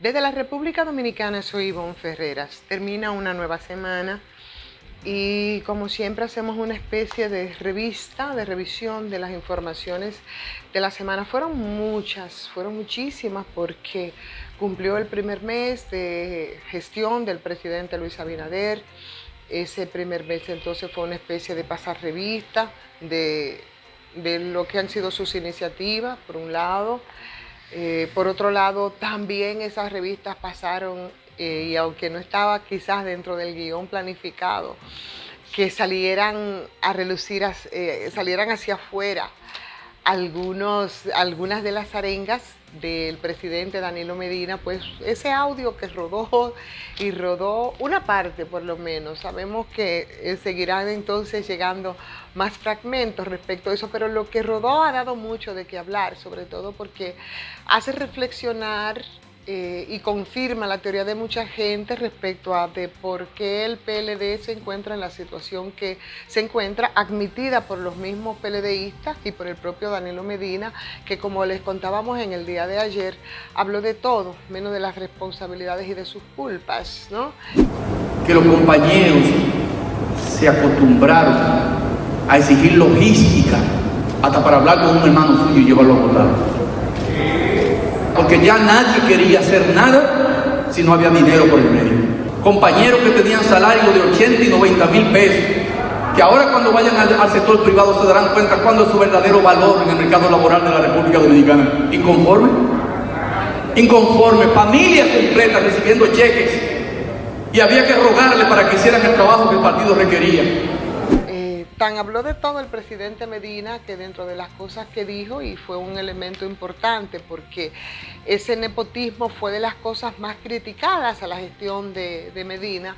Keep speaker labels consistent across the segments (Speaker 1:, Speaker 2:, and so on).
Speaker 1: Desde la República Dominicana soy Ivonne Ferreras. Termina una nueva semana y como siempre hacemos una especie de revista, de revisión de las informaciones de la semana. Fueron muchísimas porque cumplió el primer mes de gestión del presidente Luis Abinader. Ese primer mes entonces fue una especie de pasar revista de lo que han sido sus iniciativas, por un lado. Por otro lado, también esas revistas pasaron, y aunque no estaba quizás dentro del guión planificado, que salieran a relucir, salieran hacia afuera algunas de las arengas del presidente Danilo Medina, pues ese audio que rodó una parte por lo menos. Sabemos que seguirán entonces llegando más fragmentos respecto a eso, pero lo que rodó ha dado mucho de qué hablar, sobre todo porque hace reflexionar y confirma la teoría de mucha gente respecto a de por qué el PLD se encuentra en la situación que se encuentra, admitida por los mismos PLDistas y por el propio Danilo Medina, que como les contábamos en el día de ayer, habló de todo, menos de las responsabilidades y de sus culpas, ¿no?
Speaker 2: Que los compañeros se acostumbraron a exigir logística hasta para hablar con un hermano suyo y llevarlo a votar. Porque ya nadie quería hacer nada si no había dinero por el medio. Compañeros que tenían salarios de 80 y 90 mil pesos, que ahora cuando vayan al sector privado se darán cuenta cuándo es su verdadero valor en el mercado laboral de la República Dominicana. Inconforme, familias completas recibiendo cheques, y había que rogarle para que hicieran el trabajo que el partido requería.
Speaker 1: Tan habló de todo el presidente Medina, que dentro de las cosas que dijo, y fue un elemento importante porque ese nepotismo fue de las cosas más criticadas a la gestión de Medina.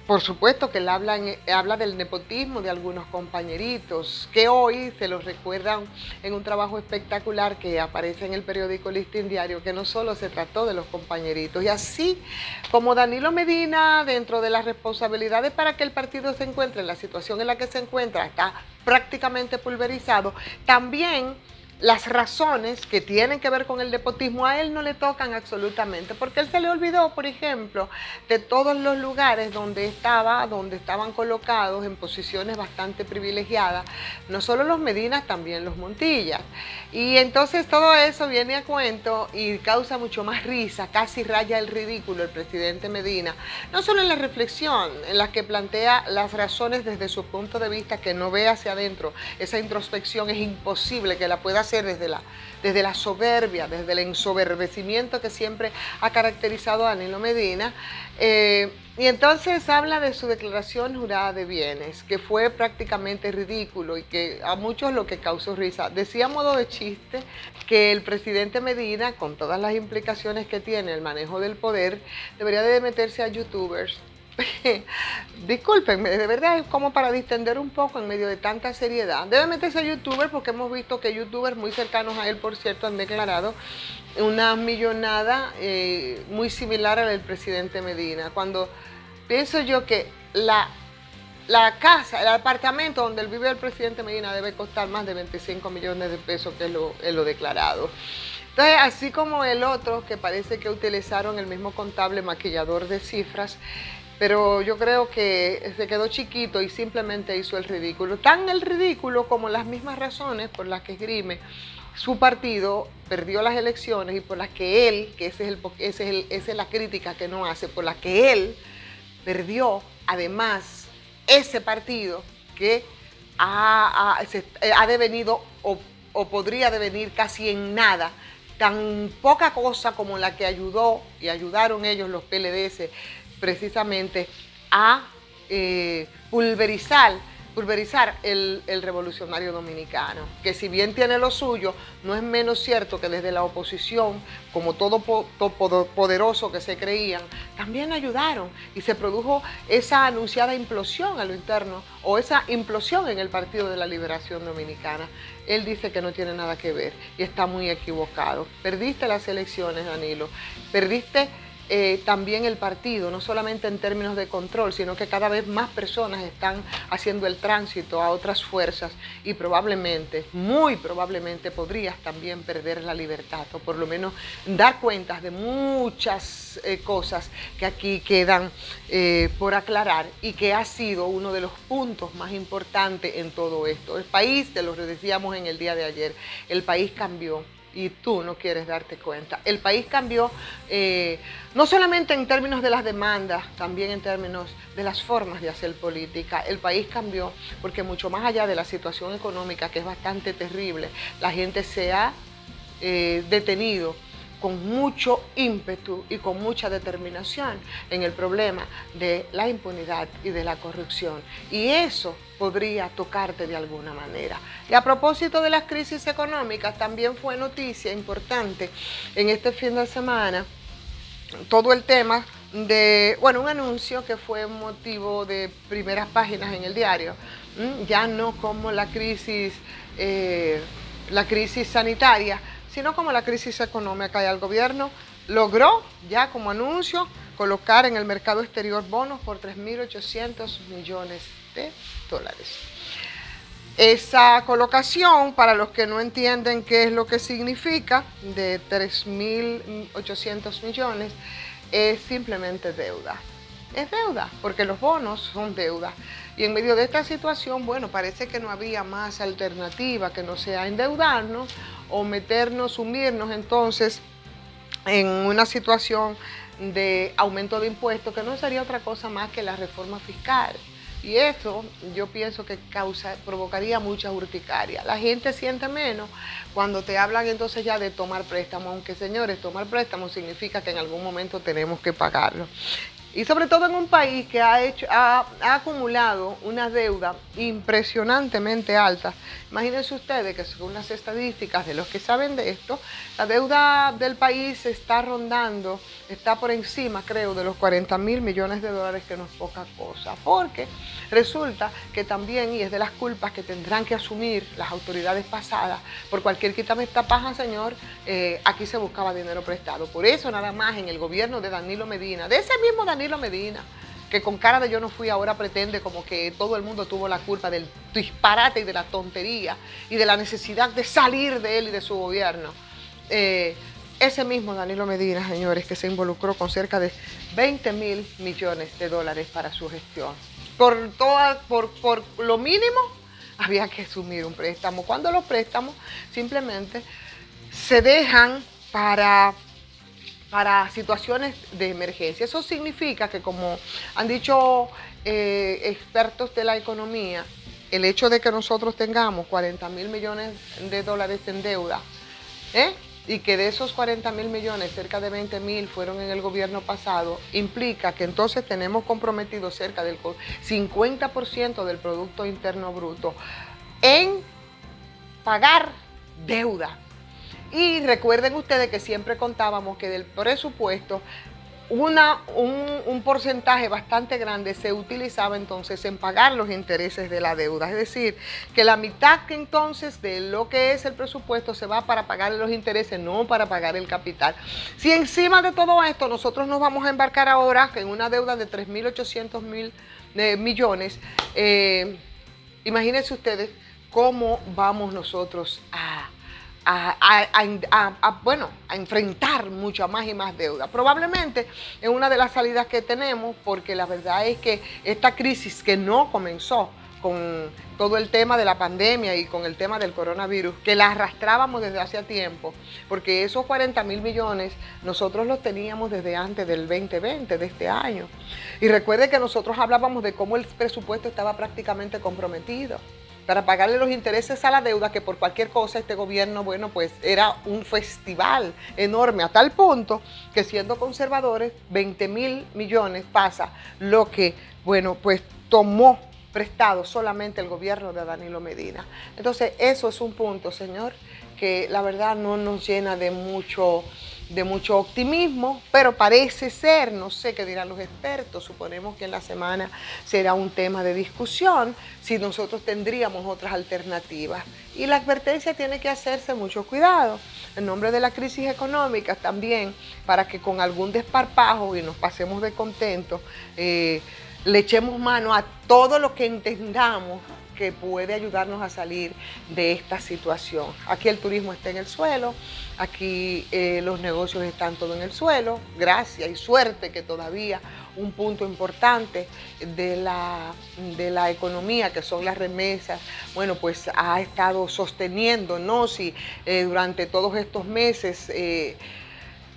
Speaker 1: Por supuesto que él habla del nepotismo de algunos compañeritos que hoy se los recuerdan en un trabajo espectacular que aparece en el periódico Listín Diario, que no solo se trató de los compañeritos. Y así como Danilo Medina, dentro de las responsabilidades para que el partido se encuentre en la situación en la que se encuentra, está prácticamente pulverizado, también las razones que tienen que ver con el nepotismo a él no le tocan absolutamente, porque él se le olvidó, por ejemplo, de todos los lugares donde estaban colocados en posiciones bastante privilegiadas, no solo los Medinas, también los Montillas. Y entonces todo eso viene a cuento y causa mucho más risa, casi raya el ridículo el presidente Medina, no solo en la reflexión, en la que plantea las razones desde su punto de vista, que no ve hacia adentro. Esa introspección es imposible que la pueda hacer desde la soberbia, desde el ensoberbecimiento que siempre ha caracterizado a Danilo Medina. Y entonces habla de su declaración jurada de bienes, que fue prácticamente ridículo y que a muchos lo que causó risa. Decía a modo de chiste que el presidente Medina, con todas las implicaciones que tiene el manejo del poder, debería de meterse a youtubers. Discúlpenme, de verdad es como para distender un poco en medio de tanta seriedad. Debe meterse a youtubers porque hemos visto que youtubers muy cercanos a él, por cierto, han declarado una millonada muy similar a la del presidente Medina. Cuando pienso yo que la casa, el apartamento donde vive el presidente Medina debe costar más de 25 millones de pesos, que es lo declarado. Entonces, así como el otro, que parece que utilizaron el mismo contable maquillador de cifras, pero yo creo que se quedó chiquito y simplemente hizo el ridículo. Tan el ridículo como las mismas razones por las que esgrime su partido perdió las elecciones y por las que él, que esa es la crítica que no hace, por las que él perdió además ese partido que ha devenido o podría devenir casi en nada, tan poca cosa como la que ayudó y ayudaron ellos los PLDs precisamente a pulverizar el revolucionario dominicano, que si bien tiene lo suyo, no es menos cierto que desde la oposición, como todo poderoso que se creían, también ayudaron y se produjo esa anunciada implosión a lo interno o esa implosión en el Partido de la Liberación Dominicana. Él dice que no tiene nada que ver y está muy equivocado. Perdiste las elecciones, Danilo, perdiste también el partido, no solamente en términos de control, sino que cada vez más personas están haciendo el tránsito a otras fuerzas y probablemente, muy probablemente podrías también perder la libertad o por lo menos dar cuentas de muchas cosas que aquí quedan por aclarar y que ha sido uno de los puntos más importantes en todo esto. El país, te lo decíamos en el día de ayer, el país cambió. Y tú no quieres darte cuenta. El país cambió no solamente en términos de las demandas, también en términos de las formas de hacer política. El país cambió porque mucho más allá de la situación económica, que es bastante terrible, la gente se ha detenido con mucho ímpetu y con mucha determinación en el problema de la impunidad y de la corrupción. Y eso podría tocarte de alguna manera. Y a propósito de las crisis económicas, también fue noticia importante en este fin de semana todo el tema de, bueno, un anuncio que fue motivo de primeras páginas en el diario, ya no como la crisis sanitaria, sino como la crisis económica, y el gobierno logró ya como anuncio colocar en el mercado exterior bonos por 3.800 millones de dólares. Esa colocación, para los que no entienden qué es lo que significa, de 3.800 millones, es simplemente deuda. Es deuda, porque los bonos son deuda. Y en medio de esta situación, bueno, parece que no había más alternativa que no sea endeudarnos o sumirnos entonces en una situación de aumento de impuestos, que no sería otra cosa más que la reforma fiscal. Y eso yo pienso que provocaría mucha urticaria. La gente siente menos cuando te hablan entonces ya de tomar préstamo, aunque señores, tomar préstamo significa que en algún momento tenemos que pagarlo. Y sobre todo en un país que ha acumulado una deuda impresionantemente alta. Imagínense ustedes que según las estadísticas de los que saben de esto, la deuda del país está por encima, creo, de los 40.000 millones de dólares, que no es poca cosa. Porque resulta que también, y es de las culpas que tendrán que asumir las autoridades pasadas, por cualquier quítame esta paja, señor, aquí se buscaba dinero prestado. Por eso nada más en el gobierno de Danilo Medina, de ese mismo Danilo Medina, que con cara de yo no fui, ahora pretende como que todo el mundo tuvo la culpa del disparate y de la tontería y de la necesidad de salir de él y de su gobierno. Ese mismo Danilo Medina, señores, que se involucró con cerca de 20.000 millones de dólares para su gestión. Por lo mínimo había que asumir un préstamo. Cuando los préstamos simplemente se dejan para situaciones de emergencia. Eso significa que, como han dicho expertos de la economía, el hecho de que nosotros tengamos 40.000 millones de dólares en deuda, y que de esos 40.000 millones, cerca de 20.000 fueron en el gobierno pasado, implica que entonces tenemos comprometido cerca del 50% del Producto Interno Bruto en pagar deuda. Y recuerden ustedes que siempre contábamos que del presupuesto un porcentaje bastante grande se utilizaba entonces en pagar los intereses de la deuda. Es decir, que la mitad que entonces de lo que es el presupuesto se va para pagar los intereses, no para pagar el capital. Si encima de todo esto nosotros nos vamos a embarcar ahora en una deuda de 3.800 millones, imagínense ustedes cómo vamos nosotros a enfrentar mucha más y más deuda. Probablemente es una de las salidas que tenemos, porque la verdad es que esta crisis, que no comenzó con todo el tema de la pandemia y con el tema del coronavirus, que la arrastrábamos desde hace tiempo, porque esos 40.000 millones nosotros los teníamos desde antes del 2020, de este año. Y recuerde que nosotros hablábamos de cómo el presupuesto estaba prácticamente comprometido para pagarle los intereses a la deuda, que por cualquier cosa este gobierno, bueno, pues era un festival enorme, a tal punto que, siendo conservadores, 20.000 millones pasa lo que, bueno, pues tomó prestado solamente el gobierno de Danilo Medina. Entonces, eso es un punto, señor, que la verdad no nos llena de mucho de mucho optimismo, pero parece ser, no sé qué dirán los expertos, suponemos que en la semana será un tema de discusión si nosotros tendríamos otras alternativas. Y la advertencia tiene que hacerse mucho cuidado en nombre de la crisis económica también, para que con algún desparpajo y nos pasemos de contentos, le echemos mano a todo lo que entendamos que puede ayudarnos a salir de esta situación. Aquí el turismo está en el suelo, aquí los negocios están todo en el suelo, gracias y suerte que todavía un punto importante de la economía, que son las remesas, bueno, pues ha estado sosteniéndonos y durante todos estos meses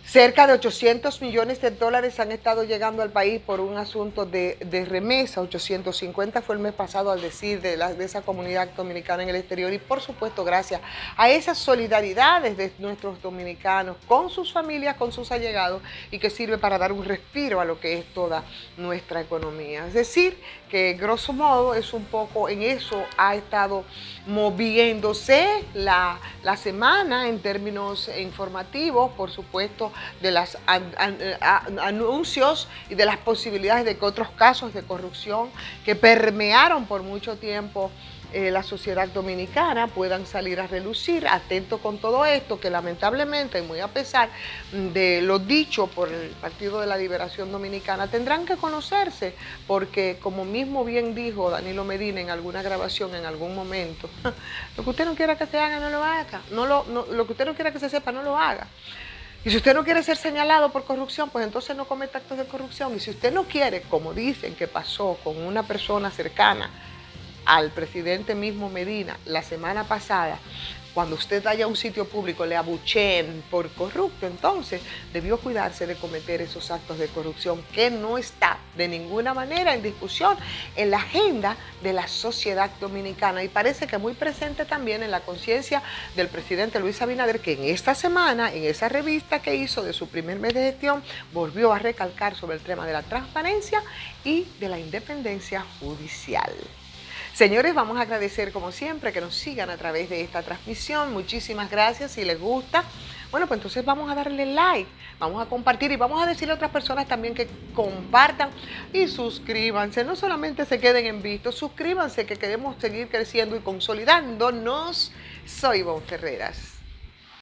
Speaker 1: cerca de 800 millones de dólares han estado llegando al país por un asunto de remesa. 850 fue el mes pasado, al decir de esa comunidad dominicana en el exterior. Y por supuesto, gracias a esas solidaridades de nuestros dominicanos con sus familias, con sus allegados, y que sirve para dar un respiro a lo que es toda nuestra economía. Es decir, que grosso modo es un poco en eso ha estado moviéndose la semana en términos informativos, por supuesto, de los anuncios y de las posibilidades de que otros casos de corrupción que permearon por mucho tiempo la sociedad dominicana puedan salir a relucir. Atento con todo esto, que lamentablemente, y muy a pesar de lo dicho por el Partido de la Liberación Dominicana, tendrán que conocerse, porque como mismo bien dijo Danilo Medina en alguna grabación en algún momento, lo que usted no quiera que se haga, no lo haga. Lo que usted no quiera que se sepa, no lo haga. Y si usted no quiere ser señalado por corrupción, pues entonces no cometa actos de corrupción. Y si usted no quiere, como dicen que pasó con una persona cercana al presidente mismo Medina la semana pasada, cuando usted vaya a un sitio público le abucheen por corrupto, entonces debió cuidarse de cometer esos actos de corrupción, que no está de ninguna manera en discusión en la agenda de la sociedad dominicana, y parece que muy presente también en la conciencia del presidente Luis Abinader, que en esta semana, en esa revista que hizo de su primer mes de gestión, volvió a recalcar sobre el tema de la transparencia y de la independencia judicial. Señores, vamos a agradecer como siempre que nos sigan a través de esta transmisión. Muchísimas gracias. Si les gusta, bueno, pues entonces vamos a darle like, vamos a compartir y vamos a decirle a otras personas también que compartan y suscríbanse. No solamente se queden en visto, suscríbanse, que queremos seguir creciendo y consolidándonos. Soy Ivonne Ferreras.